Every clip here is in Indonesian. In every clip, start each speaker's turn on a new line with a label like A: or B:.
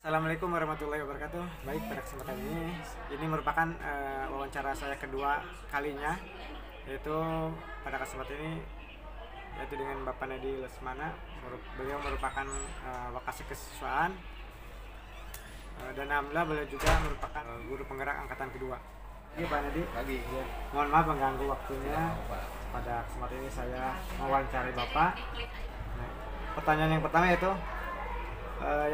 A: Assalamualaikum warahmatullahi wabarakatuh. Baik, pada kesempatan ini merupakan wawancara saya kedua kalinya, yaitu pada kesempatan ini yaitu dengan Bapak Nedi Lesmana. Beliau merupakan Wakasek Kesiswaan dan alhamdulillah beliau juga merupakan guru penggerak angkatan kedua. Iya Pak Nedi.
B: Pagi.
A: Ya, mohon maaf mengganggu waktunya. Pada kesempatan ini saya mewawancari Bapak. Nah, pertanyaan yang pertama yaitu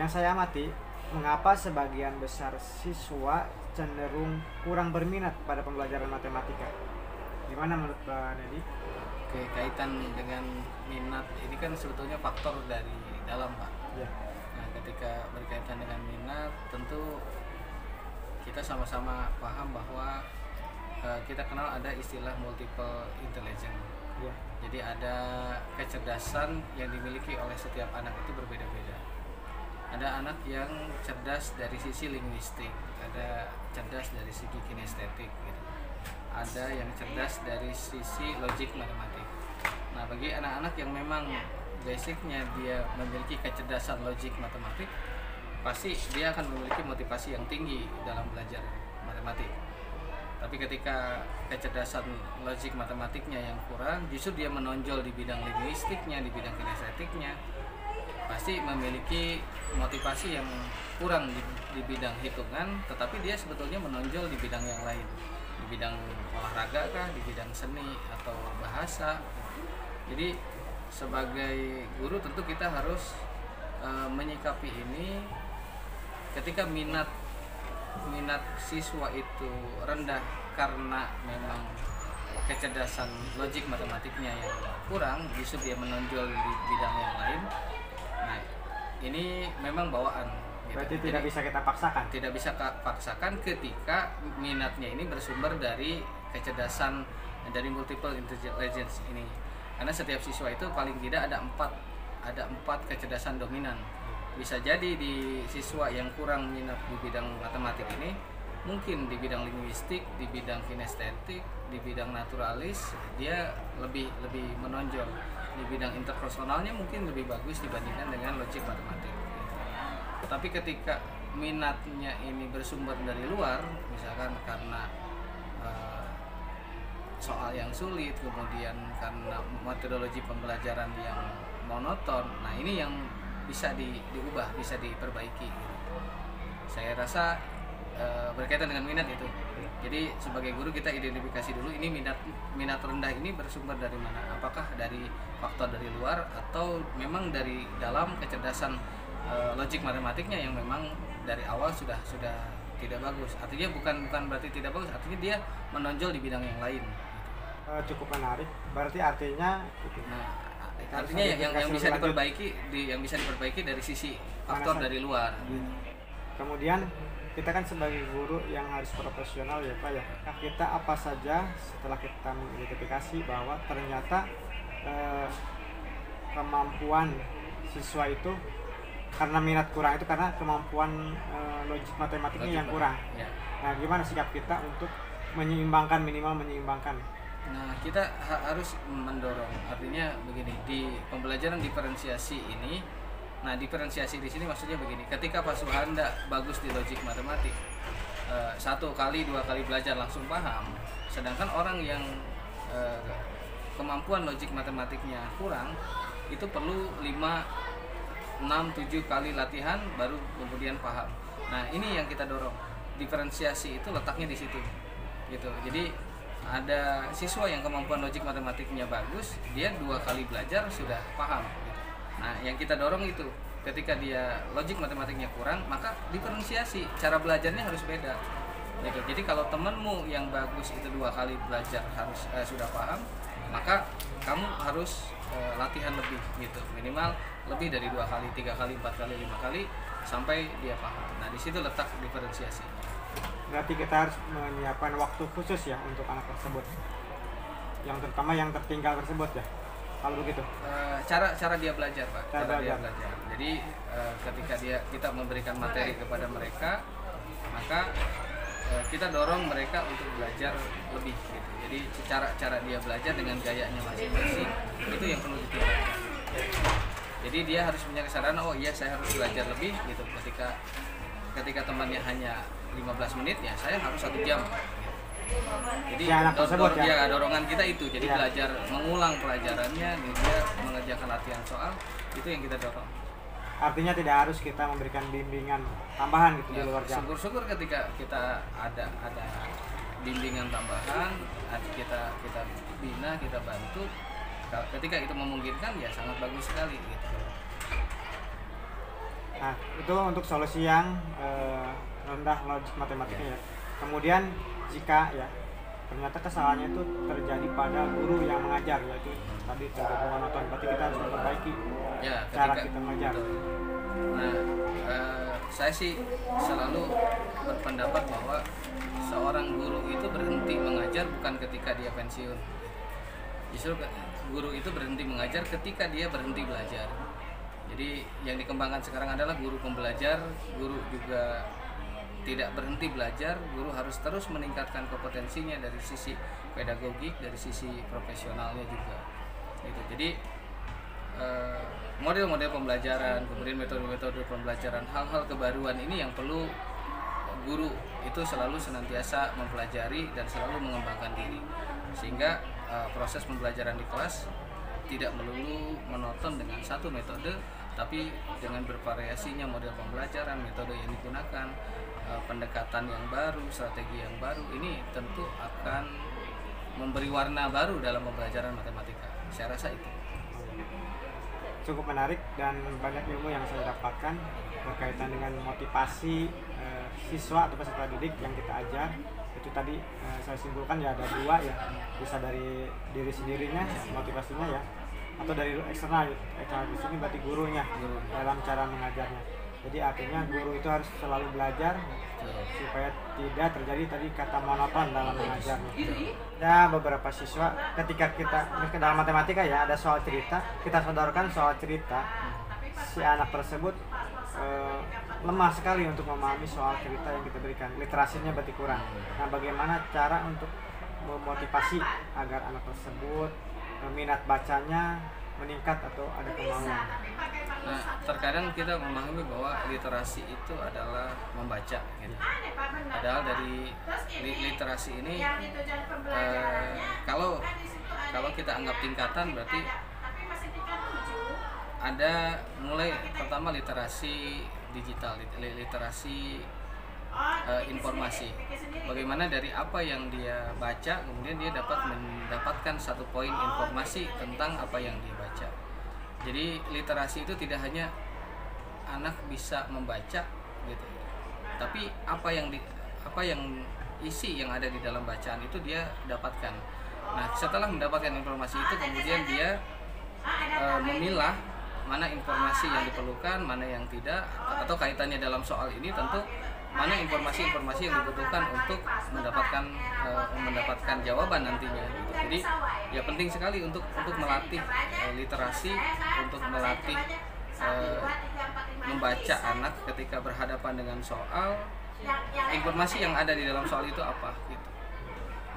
A: yang saya amati, mengapa sebagian besar siswa cenderung kurang berminat pada pembelajaran matematika? Gimana menurut Pak Nedi?
B: Oke, kaitan dengan minat ini kan sebetulnya faktor dari dalam, Pak.
A: Ya.
B: Nah, ketika berkaitan dengan minat, tentu kita sama-sama paham bahwa kita kenal ada istilah multiple intelligence.
A: Ya.
B: Jadi ada kecerdasan yang dimiliki oleh setiap anak itu berbeda-beda. Ada anak yang cerdas dari sisi linguistik, ada cerdas dari segi kinestetik gitu. Ada yang cerdas dari sisi logik matematik. Nah, bagi anak-anak yang memang basicnya dia memiliki kecerdasan logik matematik, pasti dia akan memiliki motivasi yang tinggi dalam belajar matematik. Tapi ketika kecerdasan logik matematiknya yang kurang, justru dia menonjol di bidang linguistiknya, di bidang kinestetiknya, pasti memiliki motivasi yang kurang di bidang hitungan, tetapi dia sebetulnya menonjol di bidang yang lain, di bidang olahraga kah, di bidang seni atau bahasa. Jadi sebagai guru tentu kita harus menyikapi ini ketika minat siswa itu rendah karena memang kecerdasan logik matematiknya yang kurang, justru dia menonjol di bidang yang lain. Nah, ini memang bawaan.
A: Berarti tidak bisa kita paksakan.
B: Tidak bisa paksakan ketika minatnya ini bersumber dari kecerdasan dari multiple intelligence ini. Karena setiap siswa itu paling tidak ada empat kecerdasan dominan. Bisa jadi di siswa yang kurang minat di bidang matematik ini, mungkin di bidang linguistik, di bidang kinestetik, di bidang naturalis dia lebih menonjol. Di bidang interpersonalnya mungkin lebih bagus dibandingkan dengan logik matematik. Tetapi ketika minatnya ini bersumber dari luar, misalkan karena soal yang sulit, kemudian karena metodologi pembelajaran yang monoton, nah ini yang bisa diubah, bisa diperbaiki. Saya rasa berkaitan dengan minat itu. Jadi sebagai guru kita identifikasi dulu ini minat rendah ini bersumber dari mana? Apakah dari faktor dari luar atau memang dari dalam kecerdasan logik matematiknya yang memang dari awal sudah tidak bagus. Artinya bukan berarti tidak bagus, artinya dia menonjol di bidang yang lain.
A: Cukup menarik. Berarti artinya itu.
B: Nah, artinya yang bisa diperbaiki dari sisi faktor dari luar.
A: Kemudian kita kan sebagai guru yang harus profesional ya Pak ya. Kita apa saja setelah kita mengidentifikasi bahwa ternyata kemampuan siswa itu karena minat kurang itu karena kemampuan logik matematiknya yang kurang. Ya. Nah, gimana sikap kita untuk minimal menyeimbangkan?
B: Nah, kita harus mendorong. Artinya begini, di pembelajaran diferensiasi ini, nah diferensiasi di sini maksudnya begini, ketika Pak Suhanda bagus di logik matematik, 1 kali 2 kali belajar langsung paham, sedangkan orang yang kemampuan logik matematiknya kurang, itu perlu 5, 6, 7 kali latihan baru kemudian paham. Nah, ini yang kita dorong. Diferensiasi itu letaknya di situ. Gitu. Jadi ada siswa yang kemampuan logik matematiknya bagus, dia 2 kali belajar sudah paham. Nah, yang kita dorong itu ketika dia logik matematiknya kurang, maka diferensiasi, cara belajarnya harus beda. Gitu. Jadi kalau temanmu yang bagus itu 2 kali belajar harus sudah paham, maka kamu harus latihan lebih gitu, minimal lebih dari 2 kali, 3 kali, 4 kali, 5 kali sampai dia paham. Nah, di situ letak diferensiasi.
A: Berarti kita harus menyiapkan waktu khusus ya untuk anak tersebut, yang terutama yang tertinggal tersebut ya. Kalau begitu,
B: cara dia belajar, Pak.
A: Cara
B: dia belajar. Jadi ketika kita memberikan materi kepada mereka, maka kita dorong mereka untuk belajar lebih. Gitu. Jadi cara dia belajar dengan gayanya masing-masing itu yang perlu ditingkatkan. Jadi dia harus punya kesadaran, oh iya saya harus belajar lebih gitu. Ketika ketika temannya hanya 15 menit ya saya harus 1 jam. Jadi
A: Si anak tersebut ya?
B: dorongan kita itu, jadi
A: Ya.
B: belajar mengulang pelajarannya, dia mengerjakan latihan soal, itu yang kita dorong.
A: Artinya tidak harus kita memberikan bimbingan tambahan gitu
B: Ya,
A: di luar jam.
B: syukur-syukur ketika kita ada bimbingan tambahan, kita bina, kita bantu. Ketika itu memungkinkan ya sangat bagus sekali gitu.
A: Nah, itu untuk solusi yang rendah logik matematikanya ya. Kemudian jika ya ternyata kesalahannya itu terjadi pada guru yang mengajar, yaitu tadi terjadi monoton, berarti kita harus memperbaiki
B: Ya,
A: cara kita mengajar.
B: Nah, saya sih selalu berpendapat bahwa seorang guru itu berhenti mengajar bukan ketika dia pensiun. Justru guru itu berhenti mengajar ketika dia berhenti belajar. Jadi yang dikembangkan sekarang adalah guru pembelajar, guru juga tidak berhenti belajar, guru harus terus meningkatkan kompetensinya dari sisi pedagogik, dari sisi profesionalnya juga. Gitu. Jadi model-model pembelajaran, kemudian metode-metode pembelajaran, hal-hal kebaruan ini yang perlu guru itu selalu senantiasa mempelajari dan selalu mengembangkan diri, sehingga proses pembelajaran di kelas tidak melulu monoton dengan satu metode, tapi dengan bervariasinya model pembelajaran, metode yang digunakan, pendekatan yang baru, strategi yang baru, ini tentu akan memberi warna baru dalam pembelajaran matematika. Saya rasa itu
A: Cukup menarik dan banyak ilmu yang saya dapatkan berkaitan dengan motivasi siswa atau peserta didik yang kita ajar. Itu tadi saya simpulkan ya ada 2 ya, bisa dari diri sendirinya motivasinya ya, atau dari eksternal. Eksternal di sini berarti gurunya dalam cara mengajarnya. Jadi artinya guru itu harus selalu belajar supaya tidak terjadi tadi kata monoton dalam mengajarnya. Ada beberapa siswa ketika kita dalam matematika ya ada soal cerita, kita sodorkan soal cerita, si anak tersebut lemah sekali untuk memahami soal cerita yang kita berikan, literasinya berarti kurang. Nah, bagaimana cara untuk memotivasi agar anak tersebut minat bacanya meningkat atau ada kemauan?
B: Nah, terkadang kita memahami bahwa literasi itu adalah membaca gitu. Padahal dari literasi ini kalau kita anggap tingkatan berarti ada mulai pertama literasi digital, literasi informasi. Bagaimana dari apa yang dia baca kemudian dia dapat mendapatkan satu poin informasi tentang apa yang dia baca. Jadi literasi itu tidak hanya anak bisa membaca gitu, tapi apa yang isi yang ada di dalam bacaan itu dia dapatkan. Nah, setelah mendapatkan informasi itu kemudian dia memilah mana informasi yang diperlukan, mana yang tidak, atau kaitannya dalam soal ini tentu mana informasi-informasi yang dibutuhkan untuk mendapatkan jawaban nantinya gitu. Jadi ya penting sekali untuk melatih literasi, untuk melatih membaca anak ketika berhadapan dengan soal, informasi yang ada di dalam soal itu apa gitu.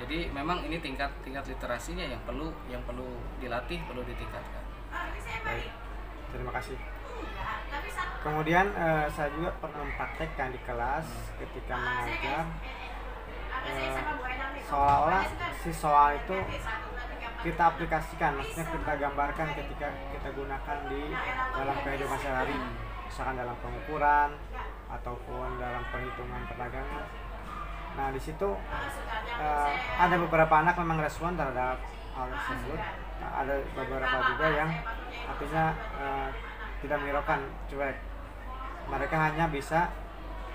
B: Jadi memang ini tingkat literasinya yang perlu dilatih, perlu ditingkatkan.
A: Baik, terima kasih. Kemudian saya juga pernah mempraktekkan di kelas ketika mengajar, seolah-olah si soal itu kita aplikasikan, maksudnya kita gambarkan ketika kita gunakan di dalam kehidupan sehari, misalkan dalam pengukuran ataupun dalam perhitungan perdagangan. Nah, di situ ada beberapa anak memang respon terhadap hal tersebut, ada beberapa juga yang artinya tidak menghiraukan, cuek. Mereka hanya bisa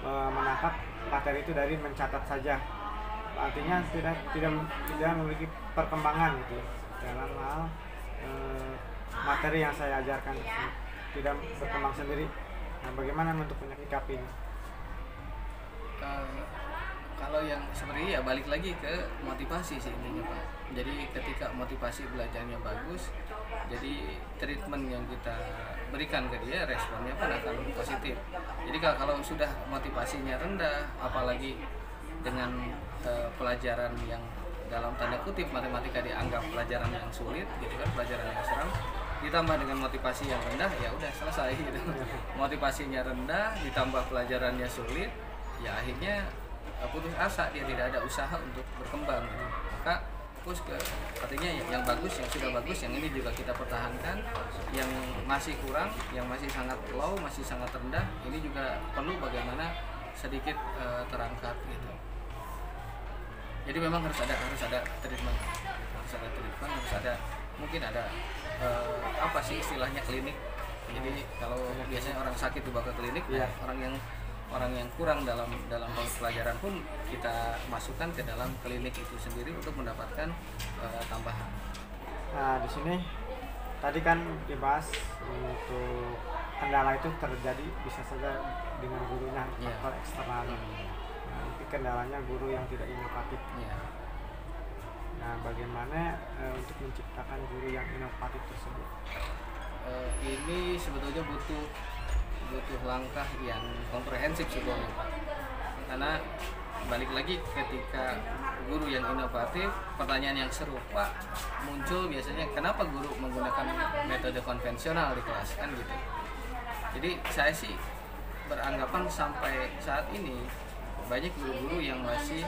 A: menangkap materi itu dari mencatat saja, artinya tidak memiliki perkembangan gitu dalam hal materi yang saya ajarkan tersebut, tidak berkembang sendiri. Nah, bagaimana untuk menyikapinya?
B: Kalau yang seperti ini ya balik lagi ke motivasi sih intinya Pak. Jadi ketika motivasi belajarnya bagus, jadi treatment yang kita berikan ke dia responnya pun akan positif. Jadi kalau sudah motivasinya rendah, apalagi dengan pelajaran yang dalam tanda kutip matematika dianggap pelajaran yang sulit gitu kan, pelajaran yang seram, ditambah dengan motivasi yang rendah, ya udah selesai gitu. Motivasinya rendah, ditambah pelajarannya sulit, ya akhirnya putus asa, dia tidak ada usaha untuk berkembang gitu. Maka fokus ke artinya yang bagus, yang sudah bagus, yang ini juga kita pertahankan. Yang masih kurang, yang masih sangat low, masih sangat rendah, ini juga perlu bagaimana sedikit terangkat gitu. Jadi memang harus ada treatment, harus ada mungkin ada apa sih istilahnya klinik. Jadi kalau biasanya orang sakit dibawa ke klinik, orang yang kurang dalam pelajaran pun kita masukkan ke dalam klinik itu sendiri untuk mendapatkan tambahan.
A: Nah, di sini tadi kan dibahas untuk kendala itu terjadi bisa saja dengan gurunya, faktor eksternal. Nah, itu kendalanya guru yang tidak inovatif. Nah, bagaimana untuk menciptakan guru yang inovatif tersebut?
B: Ini sebetulnya butuh langkah yang komprehensif sebetulnya, Pak. Karena balik lagi ketika guru yang inovatif, pertanyaan yang serupa muncul biasanya, kenapa guru menggunakan metode konvensional di kelas, kan gitu. Jadi saya sih beranggapan sampai saat ini banyak guru-guru yang masih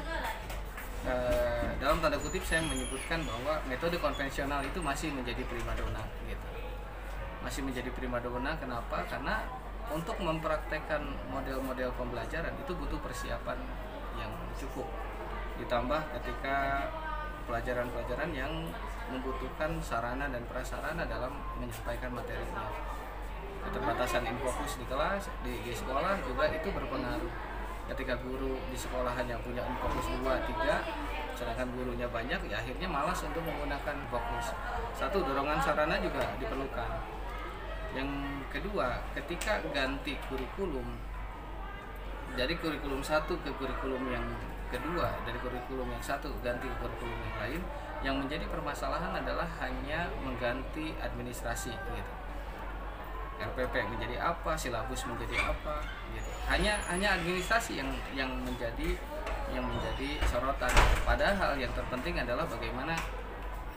B: dalam tanda kutip saya menyebutkan bahwa metode konvensional itu masih menjadi primadona gitu. Masih menjadi primadona, kenapa? Karena untuk mempraktekkan model-model pembelajaran itu butuh persiapan yang cukup. Ditambah ketika pelajaran-pelajaran yang membutuhkan sarana dan prasarana dalam menyampaikan materinya. Keterbatasan infokus di kelas, di sekolah juga itu berpengaruh. Ketika guru di sekolah hanya punya infokus 2-3, sedangkan gurunya banyak, ya akhirnya malas untuk menggunakan fokus. Satu, dorongan sarana juga diperlukan. Yang kedua, ketika ganti kurikulum dari kurikulum satu ke kurikulum yang kedua, dari kurikulum yang satu ganti ke kurikulum yang lain, yang menjadi permasalahan adalah hanya mengganti administrasi gitu. RPP menjadi apa, silabus menjadi apa gitu. Hanya administrasi yang menjadi sorotan. Padahal yang terpenting adalah bagaimana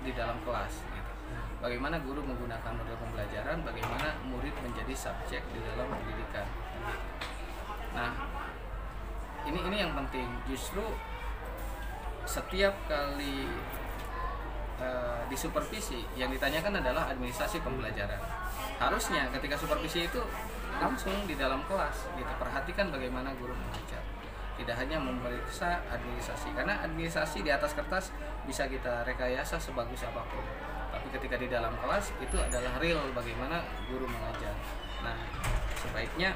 B: di dalam kelas gitu. Bagaimana guru menggunakan model pembelajaran, bagaimana murid menjadi subjek di dalam pendidikan gitu. Nah, ini yang penting. Justru setiap kali disupervisi yang ditanyakan adalah administrasi pembelajaran. Harusnya ketika supervisi itu langsung di dalam kelas gitu, perhatikan bagaimana guru mengajar, tidak hanya memeriksa administrasi, karena administrasi di atas kertas bisa kita rekayasa sebagus apapun, tapi ketika di dalam kelas itu adalah real bagaimana guru mengajar. Nah, sebaiknya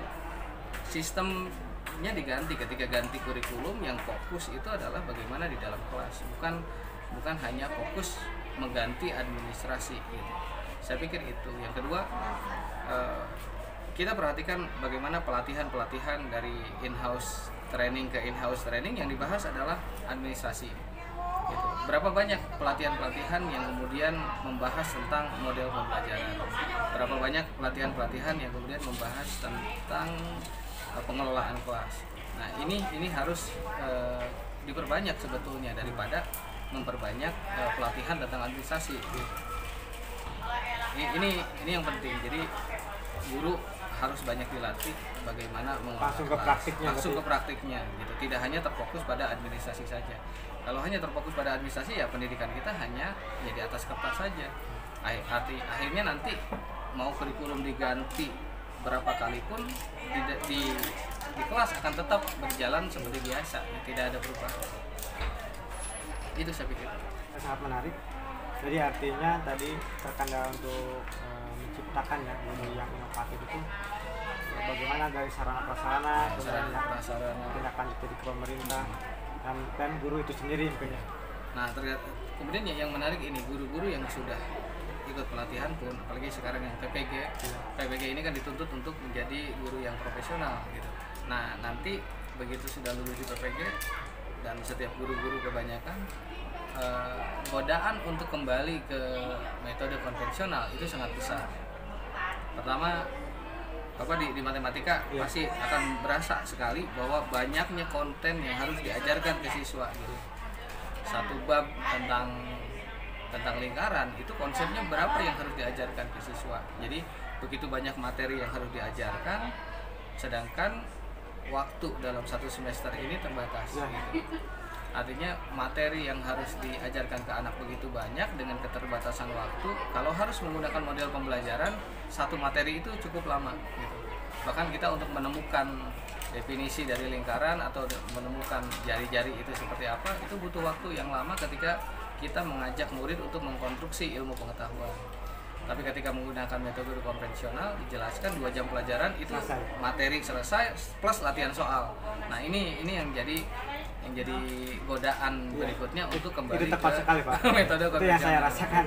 B: sistemnya diganti. Ketika ganti kurikulum, yang fokus itu adalah bagaimana di dalam kelas, bukan hanya fokus mengganti administrasi gitu. Saya pikir itu. Yang kedua, kita perhatikan bagaimana pelatihan dari in-house training ke in-house training, yang dibahas adalah administrasi gitu. Berapa banyak pelatihan yang kemudian membahas tentang model pembelajaran, berapa banyak pelatihan yang kemudian membahas tentang pengelolaan kelas. Nah, ini harus diperbanyak sebetulnya daripada memperbanyak pelatihan tentang administrasi gitu. Ini yang penting. Jadi guru harus banyak dilatih bagaimana
A: langsung ke praktiknya
B: gitu. Tidak hanya terfokus pada administrasi saja. Kalau hanya terfokus pada administrasi, ya pendidikan kita hanya ya di atas kertas saja. Akhirnya nanti mau kurikulum diganti berapa kali pun di kelas akan tetap berjalan seperti biasa, tidak ada perubahan. Itu saya pikir
A: sangat menarik. Jadi artinya tadi terkendala untuk menciptakan ya guru yang inovatif itu bagaimana dari sarana prasarana, tindakan dari pemerintah dan guru itu sendiri mungkin ya.
B: Nah, kemudian yang menarik ini, guru-guru yang sudah ikut pelatihan pun, apalagi sekarang yang PPG ini kan dituntut untuk menjadi guru yang profesional gitu. Nah, nanti begitu sudah lulus di PPG dan setiap guru-guru kebanyakan godaan untuk kembali ke metode konvensional itu sangat besar. Pertama, di matematika pasti akan berasa sekali bahwa banyaknya konten yang harus diajarkan ke siswa gitu. Satu bab tentang tentang lingkaran, itu konsepnya berapa yang harus diajarkan ke siswa. Jadi begitu banyak materi yang harus diajarkan, sedangkan waktu dalam satu semester ini terbatas. Gitu. Artinya materi yang harus diajarkan ke anak begitu banyak dengan keterbatasan waktu. Kalau harus menggunakan model pembelajaran, satu materi itu cukup lama. Gitu. Bahkan kita untuk menemukan definisi dari lingkaran atau menemukan jari-jari itu seperti apa, itu butuh waktu yang lama ketika kita mengajak murid untuk mengkonstruksi ilmu pengetahuan. Tapi ketika menggunakan metode konvensional, dijelaskan 2 jam pelajaran itu materi selesai plus latihan soal. Nah ini yang jadi godaan berikutnya untuk kembali
A: itu tepat sekali, Pak.
B: metode konvensional.
A: Itu yang saya rasakan.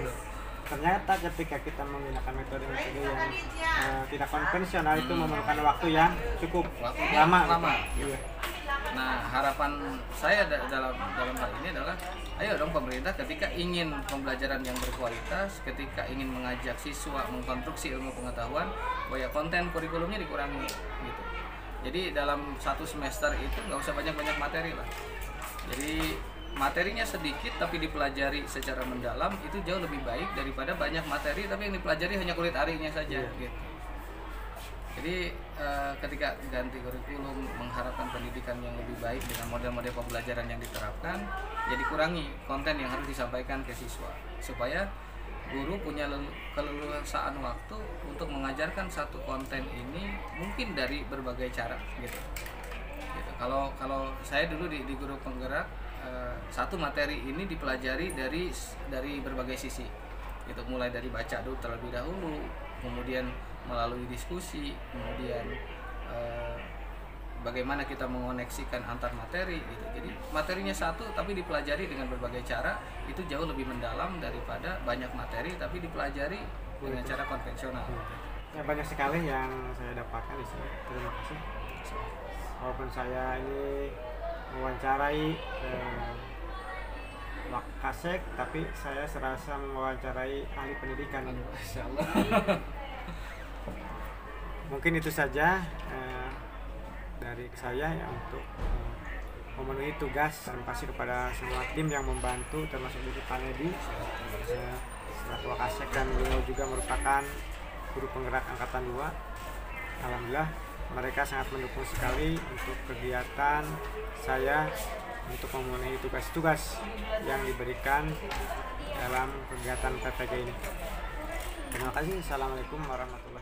A: Ternyata ketika kita menggunakan metode yang tidak konvensional itu memerlukan waktu yang cukup lama.
B: Iya. Nah, harapan saya dalam hal ini adalah ayo dong pemerintah ketika ingin pembelajaran yang berkualitas, ketika ingin mengajak siswa mengkonstruksi ilmu pengetahuan, bahwa konten kurikulumnya dikurangi gitu. Jadi dalam satu semester itu nggak usah banyak-banyak materi lah. Jadi materinya sedikit tapi dipelajari secara mendalam itu jauh lebih baik daripada banyak materi tapi yang dipelajari hanya kulit arinya saja gitu. Jadi ketika ganti kurikulum mengharapkan pendidikan yang lebih baik dengan model-model pembelajaran yang diterapkan, jadi kurangi konten yang harus disampaikan ke siswa supaya guru punya keleluasaan waktu untuk mengajarkan satu konten ini mungkin dari berbagai cara gitu. Kalau saya dulu di guru penggerak, satu materi ini dipelajari dari berbagai sisi gitu, mulai dari baca dulu terlebih dahulu, kemudian melalui diskusi, kemudian bagaimana kita mengoneksikan antar materi gitu. Jadi materinya satu tapi dipelajari dengan berbagai cara, itu jauh lebih mendalam daripada banyak materi tapi dipelajari dengan cara konvensional.
A: Ya, banyak sekali yang saya dapatkan di sini. Terima kasih. Walaupun saya ini mewawancarai Wakasek, tapi saya serasa mewawancarai ahli pendidikan.
B: Masya Allah.
A: Mungkin itu saja dari saya ya untuk memenuhi tugas. Terima kasih kepada semua tim yang membantu termasuk Ibu Panedi selaku Wakasek, dan beliau juga merupakan guru penggerak angkatan 2. Alhamdulillah mereka sangat mendukung sekali untuk kegiatan saya untuk memenuhi tugas-tugas yang diberikan dalam kegiatan PPG ini. Terima kasih. Assalamualaikum warahmatullahi wabarakatuh.